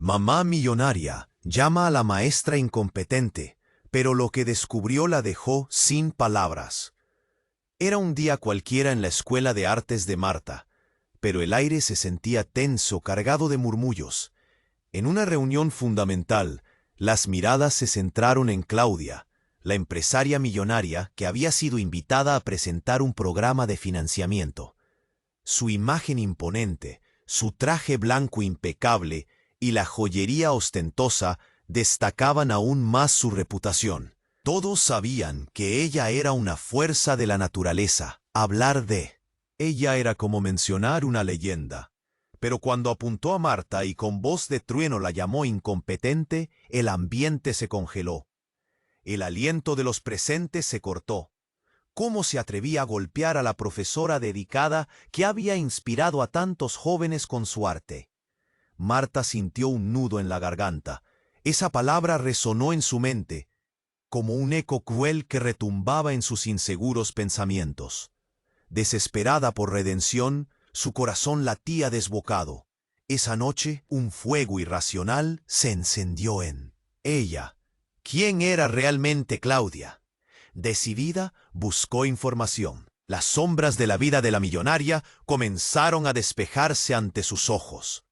Mamá millonaria llama a la maestra incompetente, pero lo que descubrió la dejó sin palabras. Era un día cualquiera en la escuela de artes de Marta, pero el aire se sentía tenso, cargado de murmullos. En una reunión fundamental, las miradas se centraron en Claudia, la empresaria millonaria que había sido invitada a presentar un programa de financiamiento. Su imagen imponente, su traje blanco impecable y la joyería ostentosa destacaban aún más su reputación. Todos sabían que ella era una fuerza de la naturaleza. Hablar de ella era como mencionar una leyenda. Pero cuando apuntó a Marta y con voz de trueno la llamó incompetente, el ambiente se congeló. El aliento de los presentes se cortó. ¿Cómo se atrevía a golpear a la profesora dedicada que había inspirado a tantos jóvenes con su arte? Marta sintió un nudo en la garganta. Esa palabra resonó en su mente, como un eco cruel que retumbaba en sus inseguros pensamientos. Desesperada por redención, su corazón latía desbocado. Esa noche, un fuego irracional se encendió en ella. ¿Quién era realmente Claudia? Decidida, buscó información. Las sombras de la vida de la millonaria comenzaron a despejarse ante sus ojos.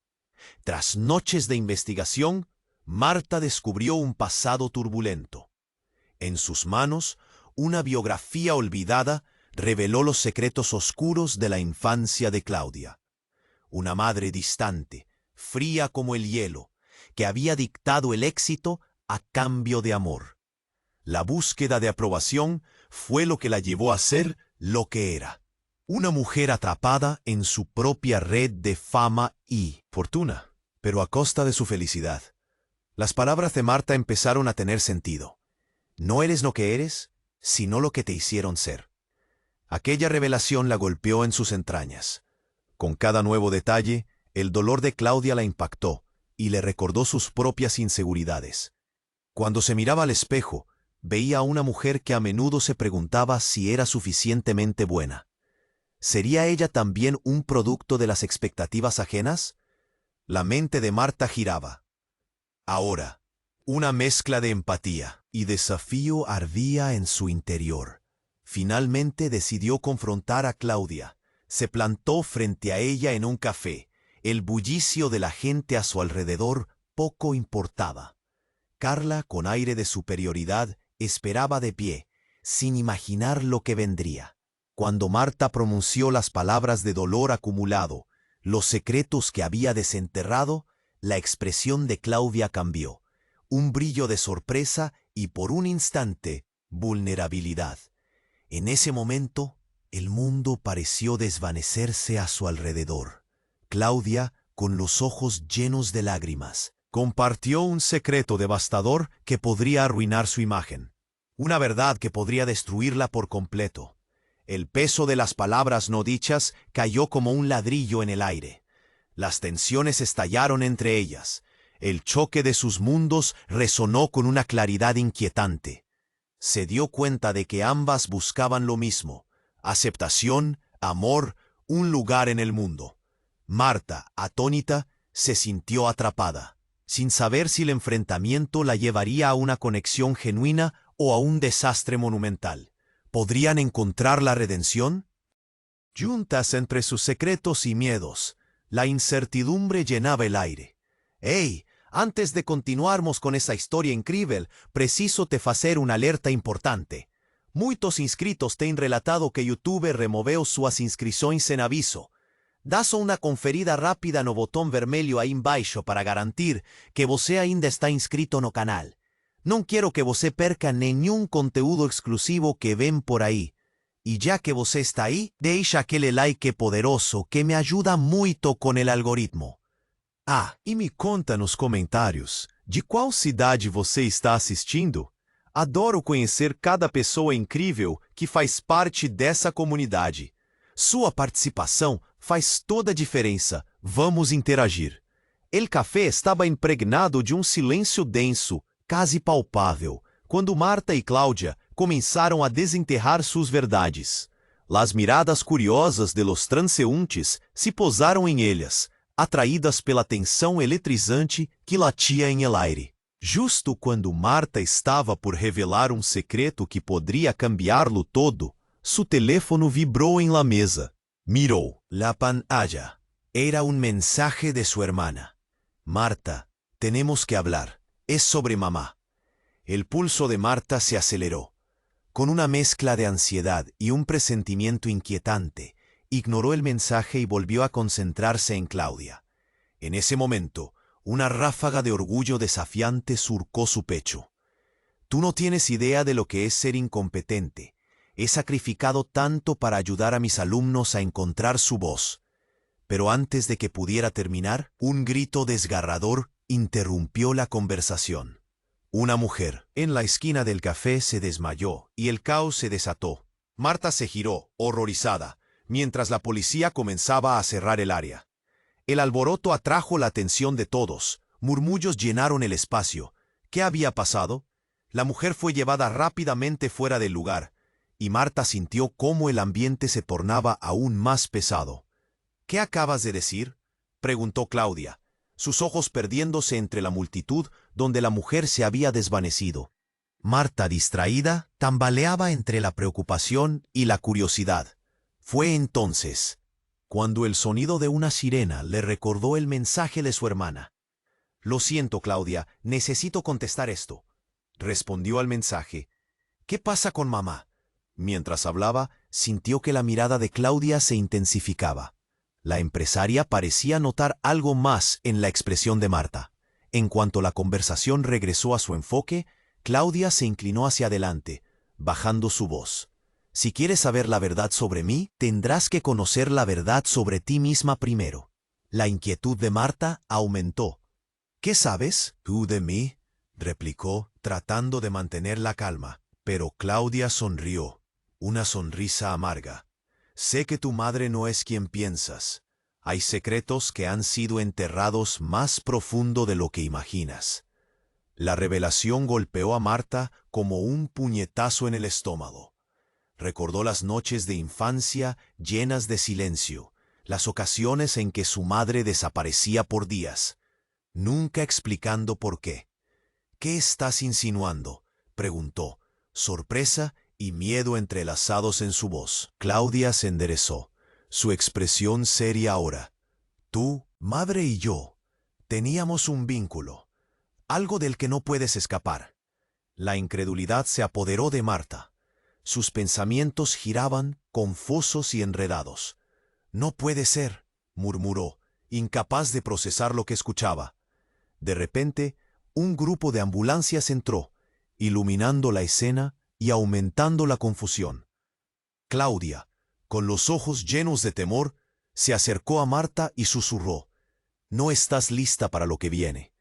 Tras noches de investigación, Marta descubrió un pasado turbulento. En sus manos, una biografía olvidada reveló los secretos oscuros de la infancia de Claudia. Una madre distante, fría como el hielo, que había dictado el éxito a cambio de amor. La búsqueda de aprobación fue lo que la llevó a ser lo que era. Una mujer atrapada en su propia red de fama y fortuna, pero a costa de su felicidad. Las palabras de Marta empezaron a tener sentido. No eres lo que eres, sino lo que te hicieron ser. Aquella revelación la golpeó en sus entrañas. Con cada nuevo detalle, el dolor de Claudia la impactó y le recordó sus propias inseguridades. Cuando se miraba al espejo, veía a una mujer que a menudo se preguntaba si era suficientemente buena. ¿Sería ella también un producto de las expectativas ajenas? La mente de Marta giraba. Ahora, una mezcla de empatía y desafío ardía en su interior. Finalmente decidió confrontar a Claudia. Se plantó frente a ella en un café. El bullicio de la gente a su alrededor poco importaba. Carla, con aire de superioridad, esperaba de pie, sin imaginar lo que vendría. Cuando Marta pronunció las palabras de dolor acumulado, los secretos que había desenterrado, la expresión de Claudia cambió. Un brillo de sorpresa y, por un instante, vulnerabilidad. En ese momento, el mundo pareció desvanecerse a su alrededor. Claudia, con los ojos llenos de lágrimas, compartió un secreto devastador que podría arruinar su imagen. Una verdad que podría destruirla por completo. El peso de las palabras no dichas cayó como un ladrillo en el aire. Las tensiones estallaron entre ellas. El choque de sus mundos resonó con una claridad inquietante. Se dio cuenta de que ambas buscaban lo mismo: aceptación, amor, un lugar en el mundo. Marta, atónita, se sintió atrapada, sin saber si el enfrentamiento la llevaría a una conexión genuina o a un desastre monumental. ¿Podrían encontrar la redención? Juntas entre sus secretos y miedos, la incertidumbre llenaba el aire. ¡Hey! Antes de continuarmos con esa historia incrível, preciso te fazer una alerta importante. Muitos inscritos têm relatado que YouTube removeu suas inscrições sem aviso. Dá só uma conferida rápida no botão vermelho aí embaixo para garantir que você ainda está inscrito no canal. Não quero que você perca nenhum conteúdo exclusivo que vem por aí. E já que você está aí, deixa aquele like poderoso que me ajuda muito com o algoritmo. Ah, e me conta nos comentários de qual cidade você está assistindo. Adoro conhecer cada pessoa incrível que faz parte dessa comunidade. Sua participação faz toda a diferença. Vamos interagir. El café estava impregnado de um silêncio denso, quase palpável, quando Marta e Cláudia começaram a desenterrar suas verdades. Las miradas curiosas de los transeuntes se posaram em ellas, atraídas pela tensão eletrizante que latia em el aire. Justo quando Marta estava por revelar um secreto que poderia cambiá-lo todo, su teléfono vibrou em la mesa. Miró la pantalla. Era un mensaje de su hermana. Marta, tenemos que hablar. Es sobre mamá. El pulso de Marta se aceleró. Con una mezcla de ansiedad y un presentimiento inquietante, ignoró el mensaje y volvió a concentrarse en Claudia. En ese momento, una ráfaga de orgullo desafiante surcó su pecho. Tú no tienes idea de lo que es ser incompetente. He sacrificado tanto para ayudar a mis alumnos a encontrar su voz. Pero antes de que pudiera terminar, un grito desgarrador interrumpió la conversación. Una mujer, en la esquina del café, se desmayó y el caos se desató. Marta se giró, horrorizada, mientras la policía comenzaba a cerrar el área. El alboroto atrajo la atención de todos. Murmullos llenaron el espacio. ¿Qué había pasado? La mujer fue llevada rápidamente fuera del lugar, y Marta sintió cómo el ambiente se tornaba aún más pesado. ¿Qué acabas de decir?, preguntó Claudia, sus ojos perdiéndose entre la multitud donde la mujer se había desvanecido. Marta, distraída, tambaleaba entre la preocupación y la curiosidad. Fue entonces cuando el sonido de una sirena le recordó el mensaje de su hermana. «Lo siento, Claudia, necesito contestar esto», respondió al mensaje. «¿Qué pasa con mamá?». Mientras hablaba, sintió que la mirada de Claudia se intensificaba. La empresaria parecía notar algo más en la expresión de Marta. En cuanto la conversación regresó a su enfoque, Claudia se inclinó hacia adelante, bajando su voz. «Si quieres saber la verdad sobre mí, tendrás que conocer la verdad sobre ti misma primero». La inquietud de Marta aumentó. «¿Qué sabes tú de mí?», replicó, tratando de mantener la calma. Pero Claudia sonrió, una sonrisa amarga. «Sé que tu madre no es quien piensas. Hay secretos que han sido enterrados más profundo de lo que imaginas». La revelación golpeó a Marta como un puñetazo en el estómago. Recordó las noches de infancia llenas de silencio, las ocasiones en que su madre desaparecía por días, nunca explicando por qué. «¿Qué estás insinuando?», preguntó, sorpresa y miedo entrelazados en su voz. Claudia se enderezó, su expresión seria ahora. «Tú, madre y yo, teníamos un vínculo, algo del que no puedes escapar». La incredulidad se apoderó de Marta. Sus pensamientos giraban, confusos y enredados. «No puede ser», murmuró, incapaz de procesar lo que escuchaba. De repente, un grupo de ambulancias entró, iluminando la escena y aumentando la confusión. Claudia, con los ojos llenos de temor, se acercó a Marta y susurró: «No estás lista para lo que viene,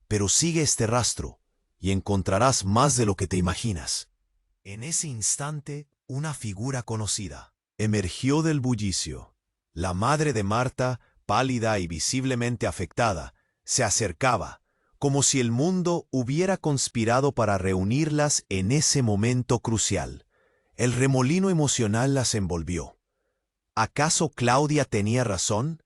pero sigue este rastro y encontrarás más de lo que te imaginas». En ese instante, una figura conocida emergió del bullicio. La madre de Marta, pálida y visiblemente afectada, se acercaba, como si el mundo hubiera conspirado para reunirlas en ese momento crucial. El remolino emocional las envolvió. ¿Acaso Claudia tenía razón?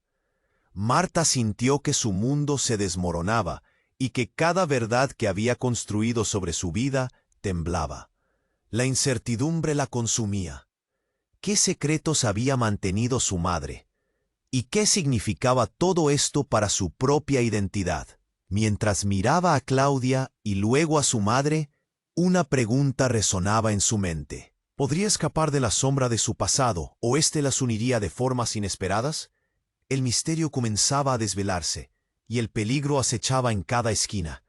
Marta sintió que su mundo se desmoronaba y que cada verdad que había construido sobre su vida temblaba. La incertidumbre la consumía. ¿Qué secretos había mantenido su madre? ¿Y qué significaba todo esto para su propia identidad? Mientras miraba a Claudia y luego a su madre, una pregunta resonaba en su mente. ¿Podría escapar de la sombra de su pasado o éste las uniría de formas inesperadas? El misterio comenzaba a desvelarse y el peligro acechaba en cada esquina.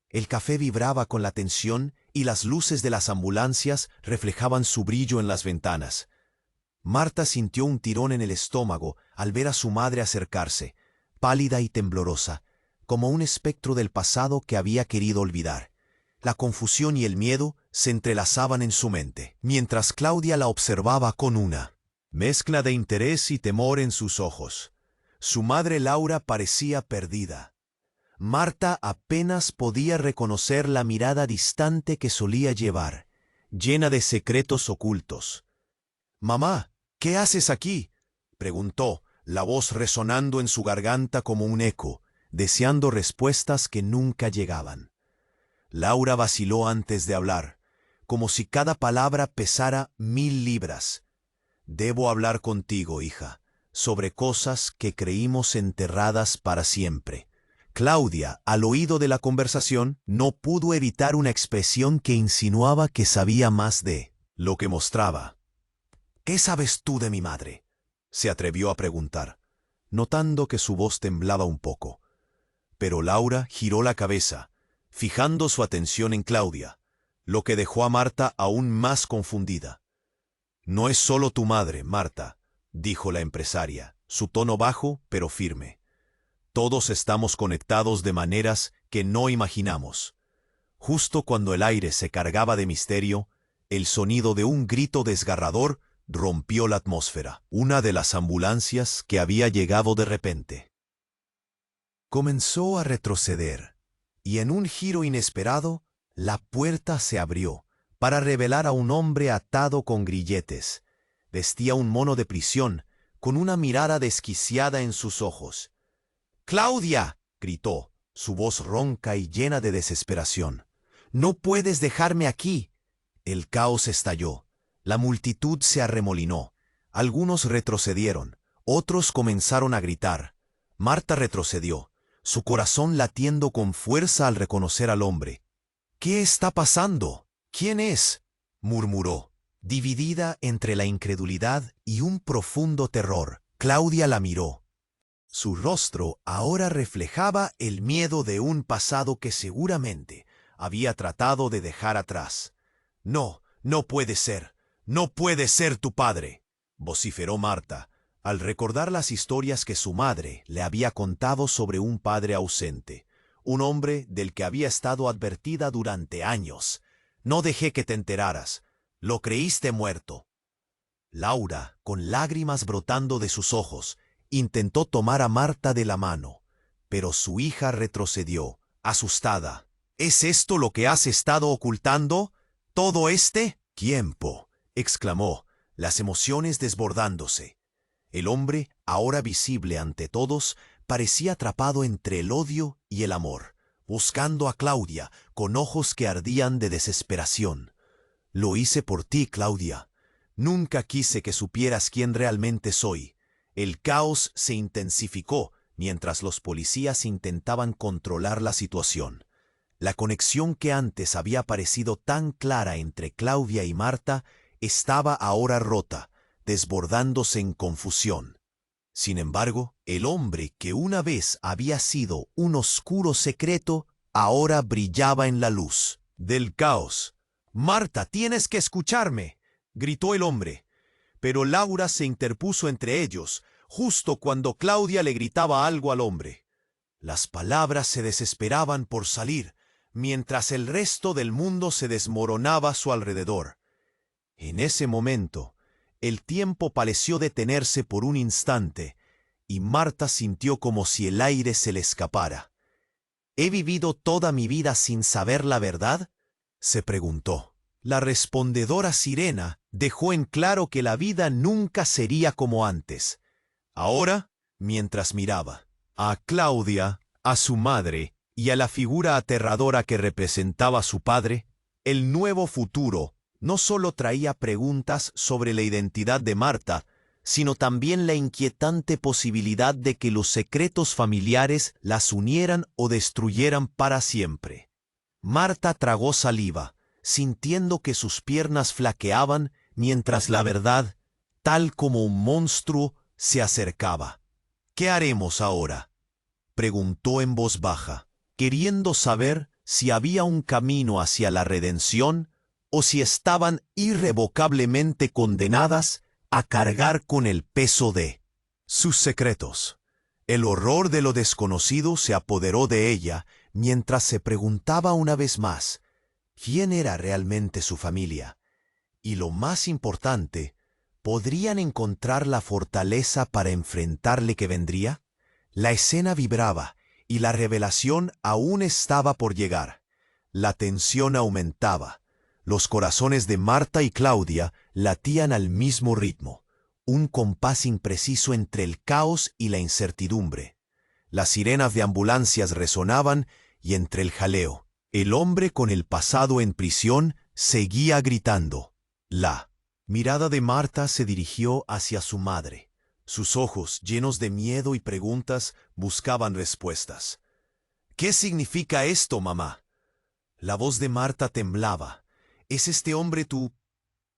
El café vibraba con la tensión y las luces de las ambulancias reflejaban su brillo en las ventanas. Marta sintió un tirón en el estómago al ver a su madre acercarse, pálida y temblorosa, como un espectro del pasado que había querido olvidar. La confusión y el miedo se entrelazaban en su mente, mientras Claudia la observaba con una mezcla de interés y temor en sus ojos. Su madre Laura parecía perdida. Marta apenas podía reconocer la mirada distante que solía llevar, llena de secretos ocultos. «Mamá, ¿qué haces aquí?», preguntó, la voz resonando en su garganta como un eco, deseando respuestas que nunca llegaban. Laura vaciló antes de hablar, como si cada palabra pesara 1000 libras. Debo hablar contigo, hija, sobre cosas que creímos enterradas para siempre. Claudia, al oído de la conversación, no pudo evitar una expresión que insinuaba que sabía más de lo que mostraba. «¿Qué sabes tú de mi madre?», se atrevió a preguntar, notando que su voz temblaba un poco. Pero Laura giró la cabeza, fijando su atención en Claudia, lo que dejó a Marta aún más confundida. «No es solo tu madre, Marta», dijo la empresaria, su tono bajo pero firme. «Todos estamos conectados de maneras que no imaginamos». Justo cuando el aire se cargaba de misterio, el sonido de un grito desgarrador rompió la atmósfera. Una de las ambulancias que había llegado de repente comenzó a retroceder, y en un giro inesperado, la puerta se abrió para revelar a un hombre atado con grilletes. Vestía un mono de prisión, con una mirada desquiciada en sus ojos. «¡Claudia!», gritó, su voz ronca y llena de desesperación. «¡No puedes dejarme aquí!». El caos estalló. La multitud se arremolinó. Algunos retrocedieron, otros comenzaron a gritar. Marta retrocedió, su corazón latiendo con fuerza al reconocer al hombre. «¿Qué está pasando? ¿Quién es?», murmuró, dividida entre la incredulidad y un profundo terror. Claudia la miró. Su rostro ahora reflejaba el miedo de un pasado que seguramente había tratado de dejar atrás. «No, no puede ser. No puede ser tu padre», vociferó Marta, al recordar las historias que su madre le había contado sobre un padre ausente, un hombre del que había estado advertida durante años. «No dejé que te enteraras. Lo creíste muerto». Laura, con lágrimas brotando de sus ojos, intentó tomar a Marta de la mano, pero su hija retrocedió, asustada. «¿Es esto lo que has estado ocultando? ¿Todo este tiempo?», exclamó, las emociones desbordándose. El hombre, ahora visible ante todos, parecía atrapado entre el odio y el amor, buscando a Claudia con ojos que ardían de desesperación. «Lo hice por ti, Claudia. Nunca quise que supieras quién realmente soy». El caos se intensificó mientras los policías intentaban controlar la situación. La conexión que antes había parecido tan clara entre Claudia y Marta estaba ahora rota, desbordándose en confusión. Sin embargo, el hombre que una vez había sido un oscuro secreto, ahora brillaba en la luz del caos. «Marta, tienes que escucharme», gritó el hombre. Pero Laura se interpuso entre ellos, justo cuando Claudia le gritaba algo al hombre. Las palabras se desesperaban por salir, mientras el resto del mundo se desmoronaba a su alrededor. En ese momento, el tiempo pareció detenerse por un instante, y Marta sintió como si el aire se le escapara. «¿He vivido toda mi vida sin saber la verdad?», se preguntó. La respondedora sirena dejó en claro que la vida nunca sería como antes. Ahora, mientras miraba a Claudia, a su madre y a la figura aterradora que representaba a su padre, el nuevo futuro no solo traía preguntas sobre la identidad de Marta, sino también la inquietante posibilidad de que los secretos familiares las unieran o destruyeran para siempre. Marta tragó saliva, sintiendo que sus piernas flaqueaban mientras la verdad, tal como un monstruo, se acercaba. «¿Qué haremos ahora?», preguntó en voz baja, queriendo saber si había un camino hacia la redención o si estaban irrevocablemente condenadas a cargar con el peso de sus secretos. El horror de lo desconocido se apoderó de ella mientras se preguntaba una vez más quién era realmente su familia. Y lo más importante, ¿podrían encontrar la fortaleza para enfrentarle que vendría? La escena vibraba y la revelación aún estaba por llegar. La tensión aumentaba. Los corazones de Marta y Claudia latían al mismo ritmo. un compás impreciso entre el caos y la incertidumbre. Las sirenas de ambulancias resonaban y entre el jaleo, el hombre con el pasado en prisión seguía gritando. La mirada de Marta se dirigió hacia su madre. Sus ojos, llenos de miedo y preguntas, buscaban respuestas. «¿Qué significa esto, mamá?» La voz de Marta temblaba. «¿Es este hombre tu...?»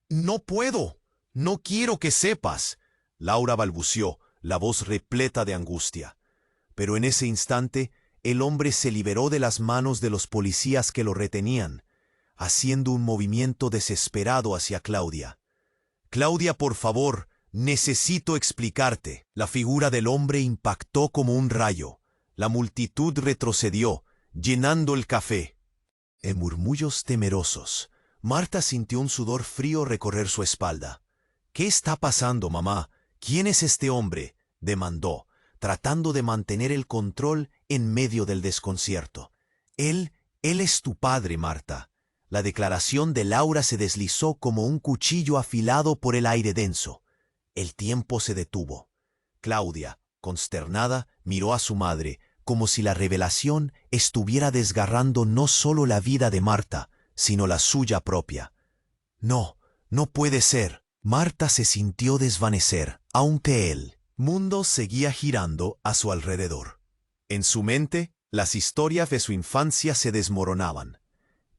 «No puedo. No quiero que sepas», Laura balbució, la voz repleta de angustia. Pero en ese instante, el hombre se liberó de las manos de los policías que lo retenían, haciendo un movimiento desesperado hacia Claudia. «Claudia, por favor, necesito explicarte». La figura del hombre impactó como un rayo. La multitud retrocedió, llenando el café. En murmullos temerosos, Marta sintió un sudor frío recorrer su espalda. «¿Qué está pasando, mamá? ¿Quién es este hombre?», demandó, tratando de mantener el control en medio del desconcierto. Él es tu padre, Marta». La declaración de Laura se deslizó como un cuchillo afilado por el aire denso. El tiempo se detuvo. Claudia, consternada, miró a su madre, como si la revelación estuviera desgarrando no solo la vida de Marta, sino la suya propia. «No, no puede ser». Marta se sintió desvanecer, aunque el mundo seguía girando a su alrededor. En su mente, las historias de su infancia se desmoronaban.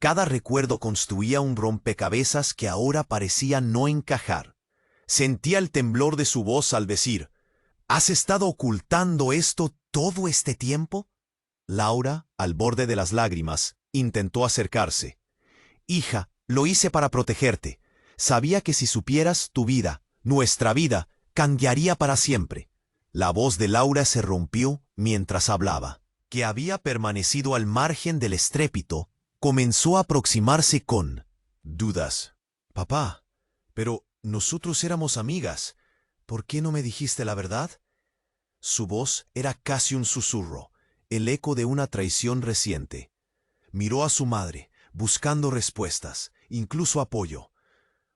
Cada recuerdo construía un rompecabezas que ahora parecía no encajar. Sentía el temblor de su voz al decir: «¿Has estado ocultando esto todo este tiempo?». Laura, al borde de las lágrimas, intentó acercarse. «Hija, lo hice para protegerte. Sabía que si supieras, tu vida, nuestra vida, cambiaría para siempre». La voz de Laura se rompió mientras hablaba. Que había permanecido al margen del estrépito, comenzó a aproximarse con dudas. «Papá, pero nosotros éramos amigas. ¿Por qué no me dijiste la verdad?». Su voz era casi un susurro, el eco de una traición reciente. Miró a su madre, buscando respuestas, incluso apoyo.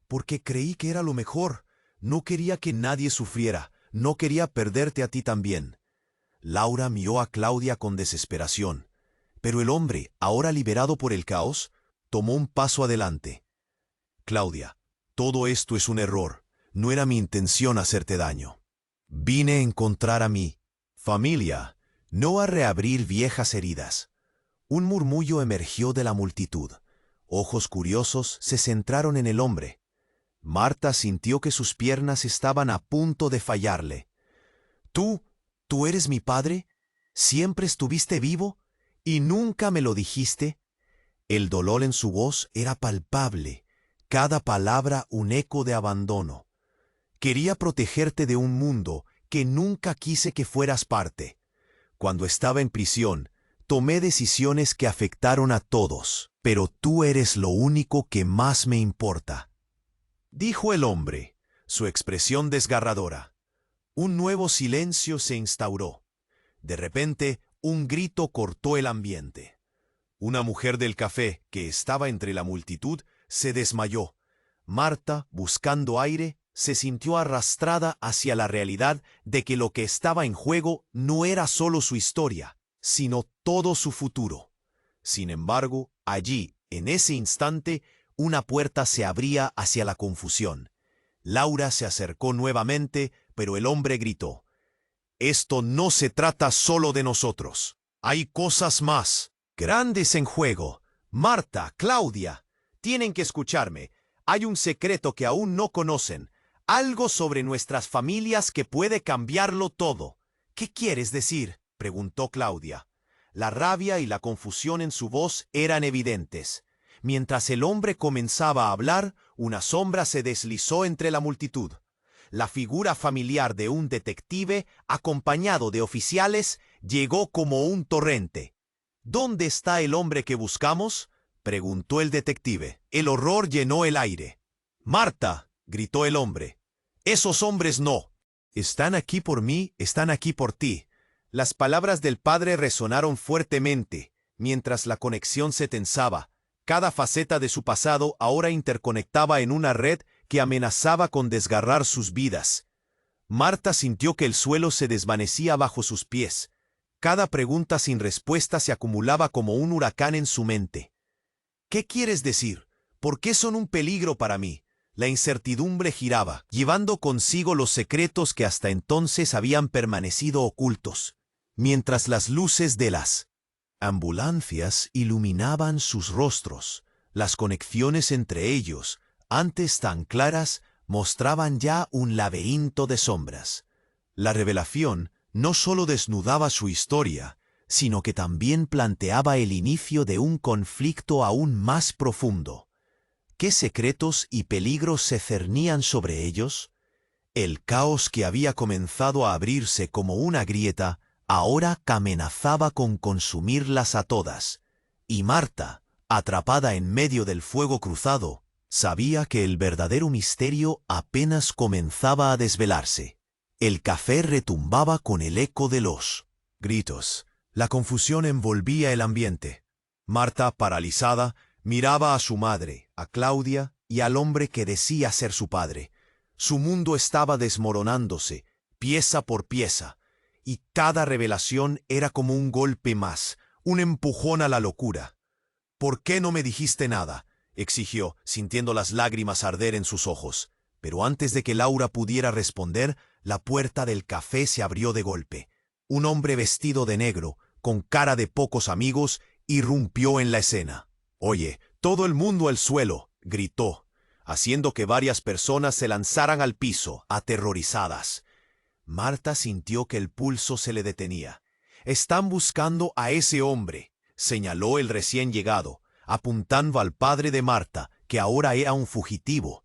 «Porque creí que era lo mejor. No quería que nadie sufriera. No quería perderte a ti también». Laura miró a Claudia con desesperación. Pero el hombre, ahora liberado por el caos, tomó un paso adelante. «Claudia, todo esto es un error. No era mi intención hacerte daño. Vine a encontrar a mi familia, no a reabrir viejas heridas». Un murmullo emergió de la multitud. Ojos curiosos se centraron en el hombre. Marta sintió que sus piernas estaban a punto de fallarle. ¿Tú eres mi padre? ¿Siempre estuviste vivo? ¿Y nunca me lo dijiste?». El dolor en su voz era palpable, cada palabra un eco de abandono. «Quería protegerte de un mundo que nunca quise que fueras parte. Cuando estaba en prisión, tomé decisiones que afectaron a todos, pero tú eres lo único que más me importa», dijo el hombre, su expresión desgarradora. Un nuevo silencio se instauró. De repente, un grito cortó el ambiente. Una mujer del café, que estaba entre la multitud, se desmayó. Marta, buscando aire, se sintió arrastrada hacia la realidad de que lo que estaba en juego no era solo su historia, sino todo su futuro. Sin embargo, allí, en ese instante, una puerta se abría hacia la confusión. Laura se acercó nuevamente, pero el hombre gritó: «Esto no se trata solo de nosotros. Hay cosas más grandes en juego. Marta, Claudia, tienen que escucharme. Hay un secreto que aún no conocen. Algo sobre nuestras familias que puede cambiarlo todo». «¿Qué quieres decir?», preguntó Claudia. La rabia y la confusión en su voz eran evidentes. Mientras el hombre comenzaba a hablar, una sombra se deslizó entre la multitud. La figura familiar de un detective, acompañado de oficiales, llegó como un torrente. «¿Dónde está el hombre que buscamos?», preguntó el detective. El horror llenó el aire. «Marta», gritó el hombre, «esos hombres no. Están aquí por mí, están aquí por ti». Las palabras del padre resonaron fuertemente, mientras la conexión se tensaba. Cada faceta de su pasado ahora interconectaba en una red que amenazaba con desgarrar sus vidas. Marta sintió que el suelo se desvanecía bajo sus pies. Cada pregunta sin respuesta se acumulaba como un huracán en su mente. ¿Qué quieres decir? ¿Por qué son un peligro para mí? La incertidumbre giraba, llevando consigo los secretos que hasta entonces habían permanecido ocultos, mientras las luces de las ambulancias iluminaban sus rostros. Las conexiones entre ellos, antes tan claras, mostraban ya un laberinto de sombras. La revelación no solo desnudaba su historia, sino que también planteaba el inicio de un conflicto aún más profundo. ¿Qué secretos y peligros se cernían sobre ellos? El caos que había comenzado a abrirse como una grieta, ahora amenazaba con consumirlas a todas, y Marta, atrapada en medio del fuego cruzado, sabía que el verdadero misterio apenas comenzaba a desvelarse. El café retumbaba con el eco de los gritos. La confusión envolvía el ambiente. Marta, paralizada, miraba a su madre, a Claudia y al hombre que decía ser su padre. Su mundo estaba desmoronándose, pieza por pieza, y cada revelación era como un golpe más, un empujón a la locura. «¿Por qué no me dijiste nada?», exigió, sintiendo las lágrimas arder en sus ojos. Pero antes de que Laura pudiera responder, la puerta del café se abrió de golpe. Un hombre vestido de negro, con cara de pocos amigos, irrumpió en la escena. «Oye, todo el mundo al suelo», gritó, haciendo que varias personas se lanzaran al piso, aterrorizadas. Marta sintió que el pulso se le detenía. «Están buscando a ese hombre», señaló el recién llegado, apuntando al padre de Marta, que ahora era un fugitivo.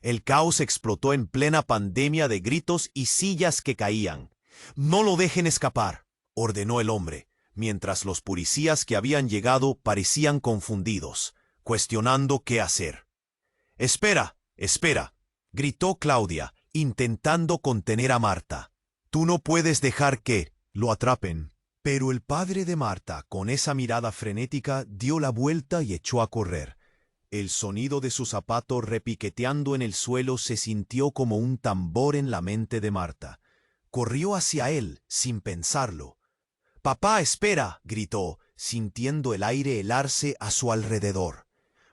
El caos explotó en plena pandemia de gritos y sillas que caían. «No lo dejen escapar», ordenó el hombre, mientras los policías que habían llegado parecían confundidos, cuestionando qué hacer. «Espera, espera», gritó Claudia, intentando contener a Marta. «Tú no puedes dejar que lo atrapen». Pero el padre de Marta, con esa mirada frenética, dio la vuelta y echó a correr. El sonido de su zapato repiqueteando en el suelo se sintió como un tambor en la mente de Marta. Corrió hacia él, sin pensarlo. «Papá, espera», gritó, sintiendo el aire helarse a su alrededor.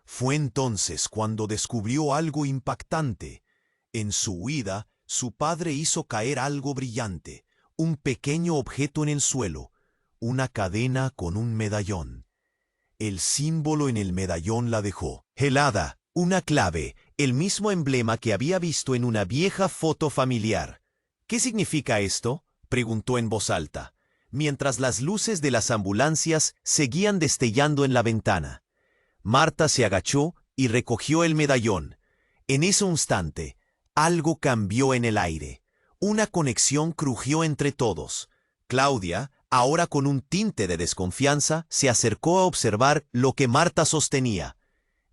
Fue entonces cuando descubrió algo impactante. En su huida, su padre hizo caer algo brillante, un pequeño objeto en el suelo, una cadena con un medallón. El símbolo en el medallón la dejó helada, una clave, el mismo emblema que había visto en una vieja foto familiar. «¿Qué significa esto?», preguntó en voz alta, mientras las luces de las ambulancias seguían destellando en la ventana. Marta se agachó y recogió el medallón. En ese instante, algo cambió en el aire. Una conexión crujió entre todos. Claudia, ahora con un tinte de desconfianza, se acercó a observar lo que Marta sostenía.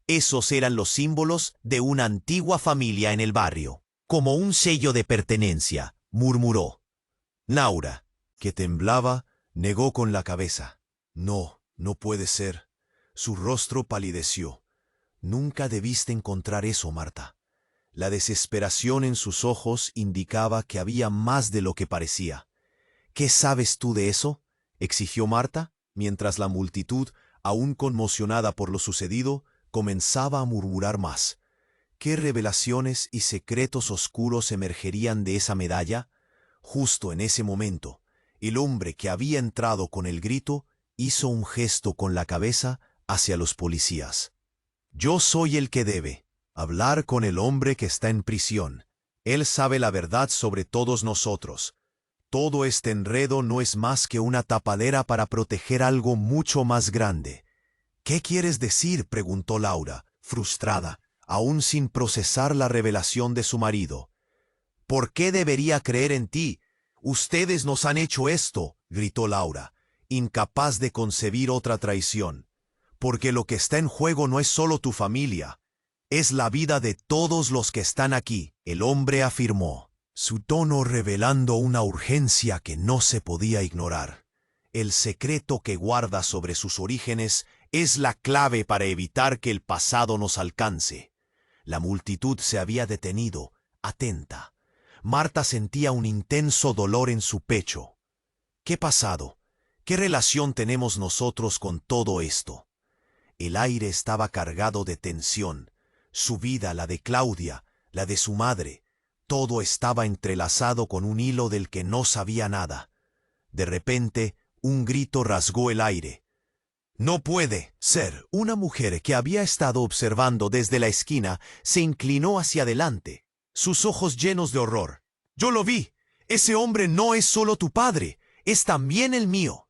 Esos eran los símbolos de una antigua familia en el barrio. «Como un sello de pertenencia», murmuró. Laura, que temblaba, negó con la cabeza. «No, no puede ser». Su rostro palideció. «Nunca debiste encontrar eso, Marta». La desesperación en sus ojos indicaba que había más de lo que parecía. «¿Qué sabes tú de eso?», exigió Marta, mientras la multitud, aún conmocionada por lo sucedido, comenzaba a murmurar más. ¿Qué revelaciones y secretos oscuros emergerían de esa medalla? Justo en ese momento, el hombre que había entrado con el grito hizo un gesto con la cabeza hacia los policías. «Yo soy el que debe hablar con el hombre que está en prisión. Él sabe la verdad sobre todos nosotros. Todo este enredo no es más que una tapadera para proteger algo mucho más grande». «¿Qué quieres decir?», preguntó Laura, frustrada, aún sin procesar la revelación de su marido. «¿Por qué debería creer en ti? Ustedes nos han hecho esto», gritó Laura, incapaz de concebir otra traición. «Porque lo que está en juego no es solo tu familia, es la vida de todos los que están aquí», el hombre afirmó, su tono revelando una urgencia que no se podía ignorar. «El secreto que guarda sobre sus orígenes es la clave para evitar que el pasado nos alcance». La multitud se había detenido, atenta. Marta sentía un intenso dolor en su pecho. ¿Qué pasado? ¿Qué relación tenemos nosotros con todo esto? El aire estaba cargado de tensión. Su vida, la de Claudia, la de su madre, todo estaba entrelazado con un hilo del que no sabía nada. De repente, un grito rasgó el aire. No puede ser. Una mujer que había estado observando desde la esquina se inclinó hacia adelante, sus ojos llenos de horror. Yo lo vi. Ese hombre no es solo tu padre, es también el mío.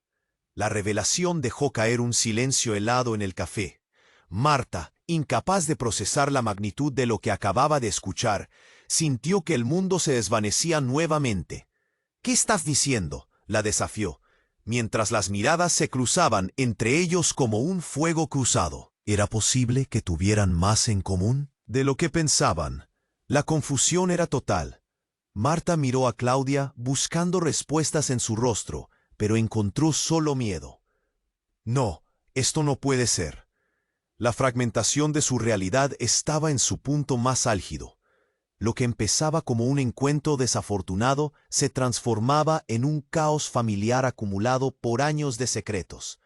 La revelación dejó caer un silencio helado en el café. Marta, incapaz de procesar la magnitud de lo que acababa de escuchar, sintió que el mundo se desvanecía nuevamente. ¿Qué estás diciendo?, la desafió, mientras las miradas se cruzaban entre ellos como un fuego cruzado. ¿Era posible que tuvieran más en común de lo que pensaban? La confusión era total. Marta miró a Claudia buscando respuestas en su rostro, pero encontró solo miedo. No, esto no puede ser. La fragmentación de su realidad estaba en su punto más álgido. Lo que empezaba como un encuentro desafortunado se transformaba en un caos familiar acumulado por años de secretos.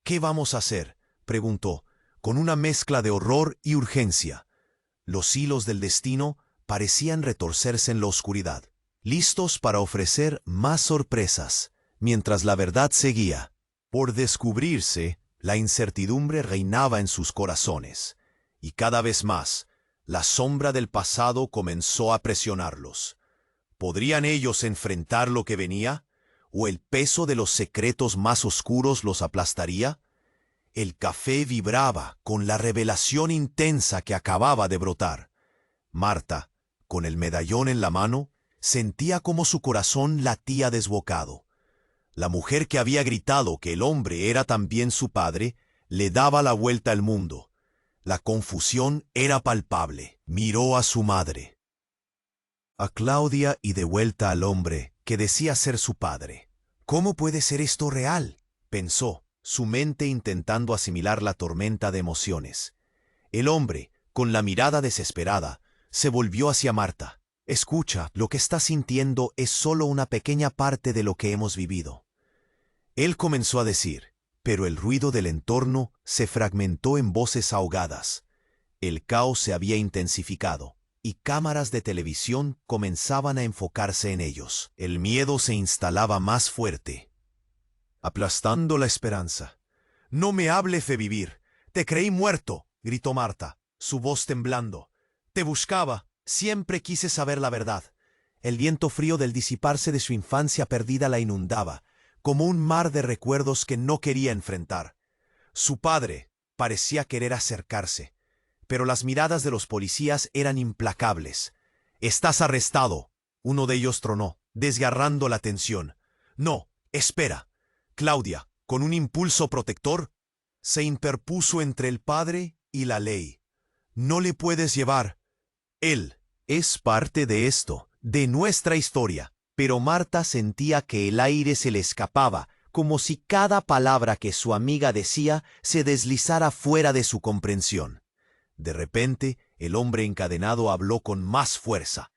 ¿Qué vamos a hacer?, preguntó, con una mezcla de horror y urgencia. Los hilos del destino parecían retorcerse en la oscuridad, listos para ofrecer más sorpresas, mientras la verdad seguía por descubrirse. La incertidumbre reinaba en sus corazones, y cada vez más, la sombra del pasado comenzó a presionarlos. ¿Podrían ellos enfrentar lo que venía? ¿O el peso de los secretos más oscuros los aplastaría? El café vibraba con la revelación intensa que acababa de brotar. Marta, con el medallón en la mano, sentía como su corazón latía desbocado. La mujer que había gritado que el hombre era también su padre, le daba la vuelta al mundo. La confusión era palpable. Miró a su madre, a Claudia y de vuelta al hombre que decía ser su padre. ¿Cómo puede ser esto real?, pensó, su mente intentando asimilar la tormenta de emociones. El hombre, con la mirada desesperada, se volvió hacia Marta. Escucha, lo que estás sintiendo es solo una pequeña parte de lo que hemos vivido. Él comenzó a decir, pero el ruido del entorno se fragmentó en voces ahogadas. El caos se había intensificado, y cámaras de televisión comenzaban a enfocarse en ellos. El miedo se instalaba más fuerte, aplastando la esperanza. «No me hables de vivir. Te creí muerto», gritó Marta, su voz temblando. «Te buscaba. Siempre quise saber la verdad». El viento frío del disiparse de su infancia perdida la inundaba, como un mar de recuerdos que no quería enfrentar. Su padre parecía querer acercarse, pero las miradas de los policías eran implacables. «Estás arrestado», uno de ellos tronó, desgarrando la tensión. «No, espera». Claudia, con un impulso protector, se interpuso entre el padre y la ley. «No le puedes llevar. Él es parte de esto, de nuestra historia». Pero Marta sentía que el aire se le escapaba, como si cada palabra que su amiga decía se deslizara fuera de su comprensión. De repente, el hombre encadenado habló con más fuerza.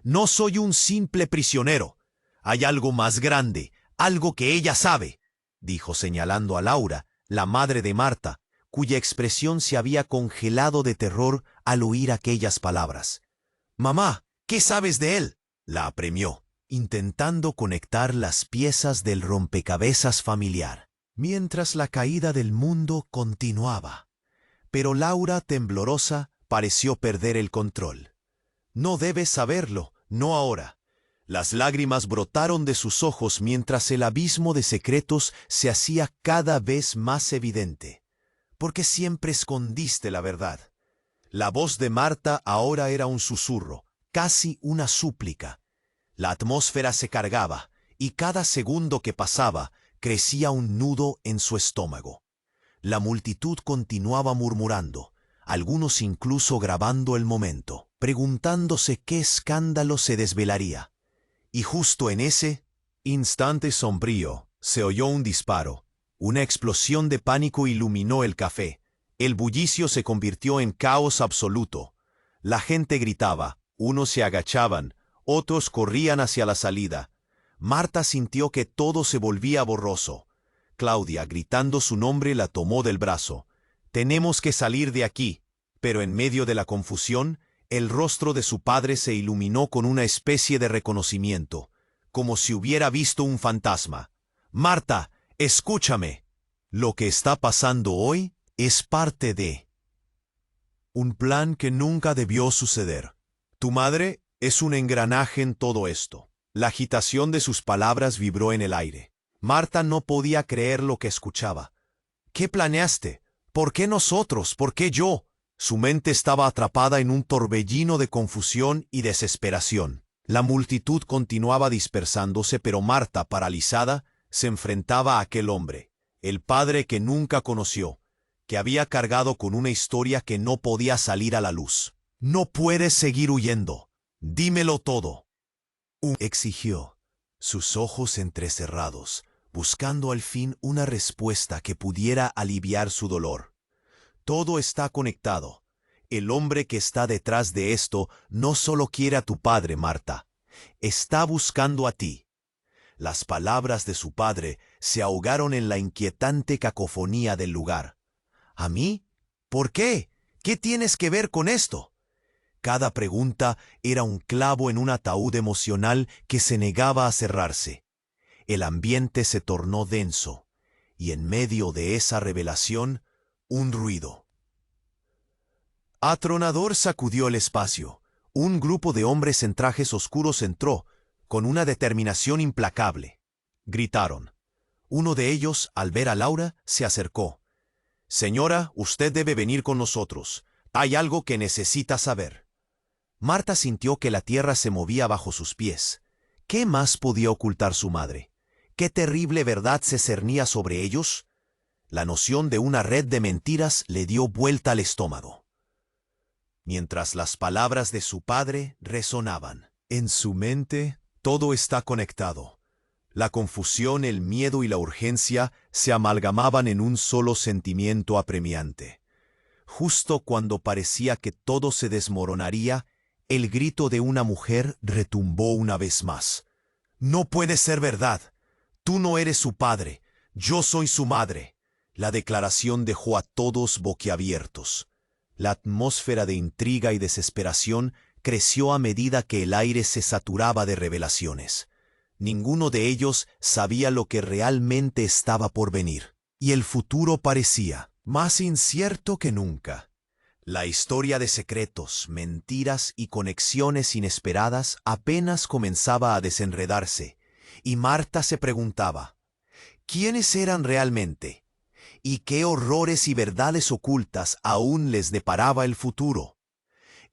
«No soy un simple prisionero. Hay algo más grande, algo que ella sabe», dijo señalando a Laura, la madre de Marta, cuya expresión se había congelado de terror al oír aquellas palabras. «Mamá, ¿qué sabes de él?», la apremió, intentando conectar las piezas del rompecabezas familiar, mientras la caída del mundo continuaba. Pero Laura, temblorosa, pareció perder el control. «No debes saberlo, no ahora». Las lágrimas brotaron de sus ojos mientras el abismo de secretos se hacía cada vez más evidente. «¿Por qué siempre escondiste la verdad?». La voz de Marta ahora era un susurro, casi una súplica. La atmósfera se cargaba, y cada segundo que pasaba crecía un nudo en su estómago. La multitud continuaba murmurando, algunos incluso grabando el momento, preguntándose qué escándalo se desvelaría. Y justo en ese instante sombrío se oyó un disparo. Una explosión de pánico iluminó el café. El bullicio se convirtió en caos absoluto. La gente gritaba, unos se agachaban, Otros corrían hacia la salida. Marta sintió que todo se volvía borroso. Claudia, gritando su nombre, la tomó del brazo. «Tenemos que salir de aquí». Pero en medio de la confusión, el rostro de su padre se iluminó con una especie de reconocimiento, como si hubiera visto un fantasma. «Marta, escúchame. Lo que está pasando hoy es parte de un plan que nunca debió suceder. Tu madre es un engranaje en todo esto». La agitación de sus palabras vibró en el aire. Marta no podía creer lo que escuchaba. «¿Qué planeaste? ¿Por qué nosotros? ¿Por qué yo?» Su mente estaba atrapada en un torbellino de confusión y desesperación. La multitud continuaba dispersándose, pero Marta, paralizada, se enfrentaba a aquel hombre, el padre que nunca conoció, que había cargado con una historia que no podía salir a la luz. «No puedes seguir huyendo. Dímelo todo», exigió, sus ojos entrecerrados, buscando al fin una respuesta que pudiera aliviar su dolor. «Todo está conectado. El hombre que está detrás de esto no solo quiere a tu padre, Marta. Está buscando a ti». Las palabras de su padre se ahogaron en la inquietante cacofonía del lugar. «¿A mí? ¿Por qué? ¿Qué tienes que ver con esto?». Cada pregunta era un clavo en un ataúd emocional que se negaba a cerrarse. El ambiente se tornó denso, y en medio de esa revelación, un ruido atronador sacudió el espacio. Un grupo de hombres en trajes oscuros entró, con una determinación implacable. Gritaron. Uno de ellos, al ver a Laura, se acercó. «Señora, usted debe venir con nosotros. Hay algo que necesita saber». Marta sintió que la tierra se movía bajo sus pies. ¿Qué más podía ocultar su madre? ¿Qué terrible verdad se cernía sobre ellos? La noción de una red de mentiras le dio vuelta al estómago. Mientras las palabras de su padre resonaban en su mente, todo está conectado. La confusión, el miedo y la urgencia se amalgamaban en un solo sentimiento apremiante. Justo cuando parecía que todo se desmoronaría, el grito de una mujer retumbó una vez más. «No puede ser verdad. Tú no eres su padre. Yo soy su madre». La declaración dejó a todos boquiabiertos. La atmósfera de intriga y desesperación creció a medida que el aire se saturaba de revelaciones. Ninguno de ellos sabía lo que realmente estaba por venir, y el futuro parecía más incierto que nunca. La historia de secretos, mentiras y conexiones inesperadas apenas comenzaba a desenredarse, y Marta se preguntaba, ¿quiénes eran realmente? ¿Y qué horrores y verdades ocultas aún les deparaba el futuro?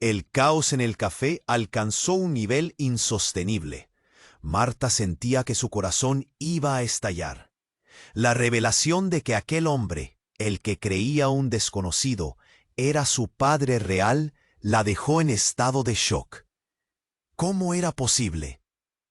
El caos en el café alcanzó un nivel insostenible. Marta sentía que su corazón iba a estallar. La revelación de que aquel hombre, el que creía un desconocido, era su padre real, la dejó en estado de shock. ¿Cómo era posible?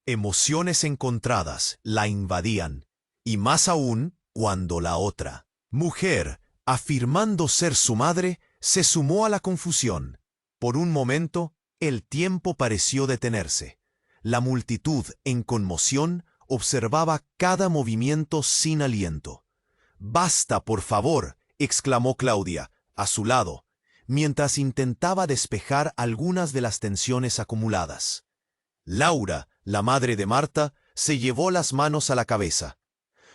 Emociones encontradas la invadían, y más aún cuando la otra mujer, afirmando ser su madre, se sumó a la confusión. Por un momento, el tiempo pareció detenerse. La multitud, en conmoción, observaba cada movimiento sin aliento. «Basta, por favor», exclamó Claudia, a su lado, mientras intentaba despejar algunas de las tensiones acumuladas. Laura, la madre de Marta, se llevó las manos a la cabeza.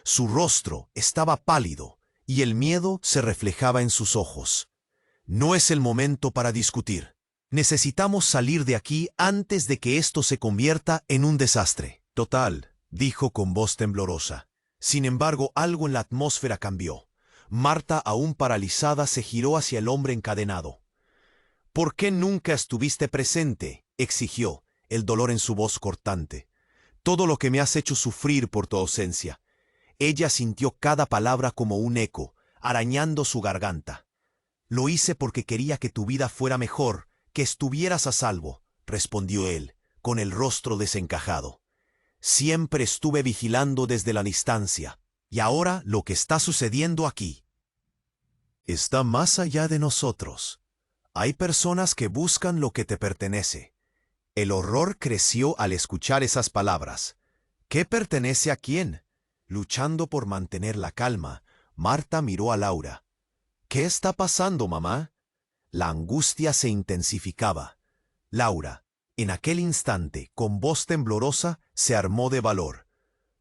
Su rostro estaba pálido, y el miedo se reflejaba en sus ojos. «No es el momento para discutir. Necesitamos salir de aquí antes de que esto se convierta en un desastre». «Total», dijo con voz temblorosa. Sin embargo, algo en la atmósfera cambió. Marta, aún paralizada, se giró hacia el hombre encadenado. «¿Por qué nunca estuviste presente?», exigió, el dolor en su voz cortante. «Todo lo que me has hecho sufrir por tu ausencia». Ella sintió cada palabra como un eco, arañando su garganta. «Lo hice porque quería que tu vida fuera mejor, que estuvieras a salvo», respondió él, con el rostro desencajado. «Siempre estuve vigilando desde la distancia, y ahora lo que está sucediendo aquí está más allá de nosotros. Hay personas que buscan lo que te pertenece, El horror creció al escuchar esas palabras. ¿Qué pertenece a quién? Luchando por mantener la calma, Marta miró a Laura. ¿Qué está pasando, mamá? La angustia se intensificaba. Laura, en aquel instante, con voz temblorosa, se armó de valor.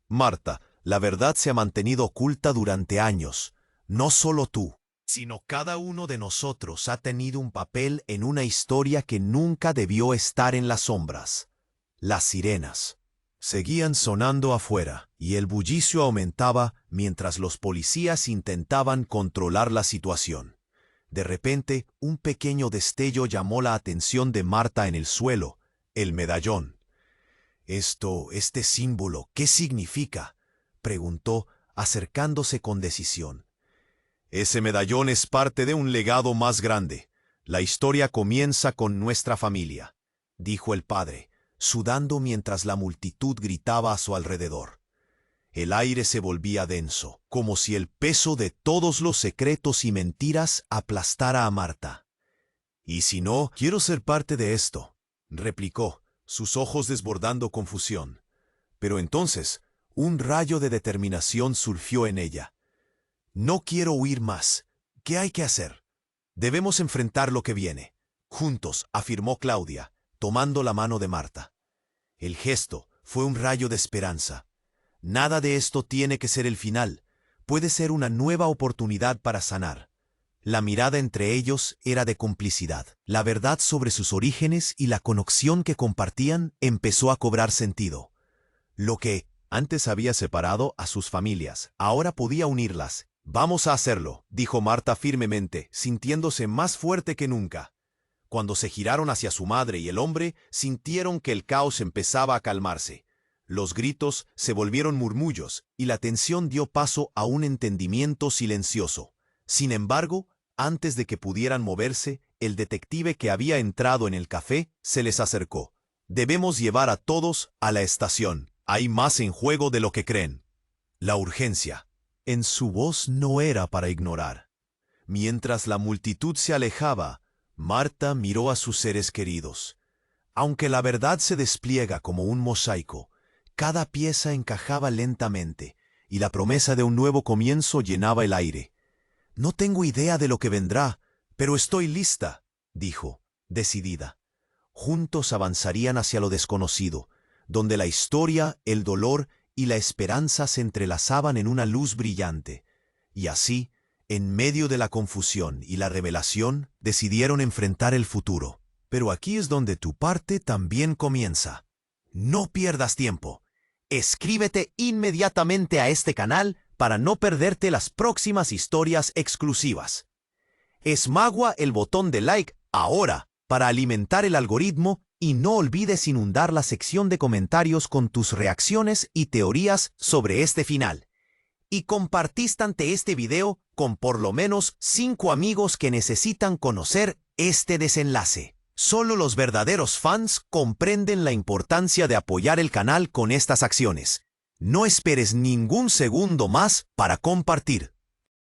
Marta, la verdad se ha mantenido oculta durante años. No solo tú, sino cada uno de nosotros ha tenido un papel en una historia que nunca debió estar en las sombras. Las sirenas seguían sonando afuera, y el bullicio aumentaba mientras los policías intentaban controlar la situación. De repente, un pequeño destello llamó la atención de Marta en el suelo, el medallón. Este símbolo, ¿qué significa?, preguntó, acercándose con decisión. Ese medallón es parte de un legado más grande. La historia comienza con nuestra familia, dijo el padre, sudando mientras la multitud gritaba a su alrededor. El aire se volvía denso, como si el peso de todos los secretos y mentiras aplastara a Marta. «Y si no, quiero ser parte de esto», replicó, sus ojos desbordando confusión. Pero entonces, un rayo de determinación surgió en ella. «No quiero huir más. ¿Qué hay que hacer? Debemos enfrentar lo que viene. Juntos», afirmó Claudia, tomando la mano de Marta. El gesto fue un rayo de esperanza. Nada de esto tiene que ser el final. Puede ser una nueva oportunidad para sanar. La mirada entre ellos era de complicidad. La verdad sobre sus orígenes y la conexión que compartían empezó a cobrar sentido. Lo que antes había separado a sus familias, ahora podía unirlas. «Vamos a hacerlo», dijo Marta firmemente, sintiéndose más fuerte que nunca. Cuando se giraron hacia su madre y el hombre, sintieron que el caos empezaba a calmarse. Los gritos se volvieron murmullos y la tensión dio paso a un entendimiento silencioso. Sin embargo, antes de que pudieran moverse, el detective que había entrado en el café se les acercó. «Debemos llevar a todos a la estación. Hay más en juego de lo que creen». La urgencia en su voz no era para ignorar. Mientras la multitud se alejaba, Marta miró a sus seres queridos. Aunque la verdad se despliega como un mosaico, cada pieza encajaba lentamente, y la promesa de un nuevo comienzo llenaba el aire. «No tengo idea de lo que vendrá, pero estoy lista», dijo, decidida. Juntos avanzarían hacia lo desconocido, donde la historia, el dolor y la esperanza se entrelazaban en una luz brillante. Y así, en medio de la confusión y la revelación, decidieron enfrentar el futuro. Pero aquí es donde tu parte también comienza. No pierdas tiempo. Escríbete inmediatamente a este canal para no perderte las próximas historias exclusivas. Esmagua el botón de like ahora para alimentar el algoritmo y no olvides inundar la sección de comentarios con tus reacciones y teorías sobre este final. Y compartiste este video con por lo menos 5 amigos que necesitan conocer este desenlace. Solo los verdaderos fans comprenden la importancia de apoyar el canal con estas acciones. No esperes ningún segundo más para compartir.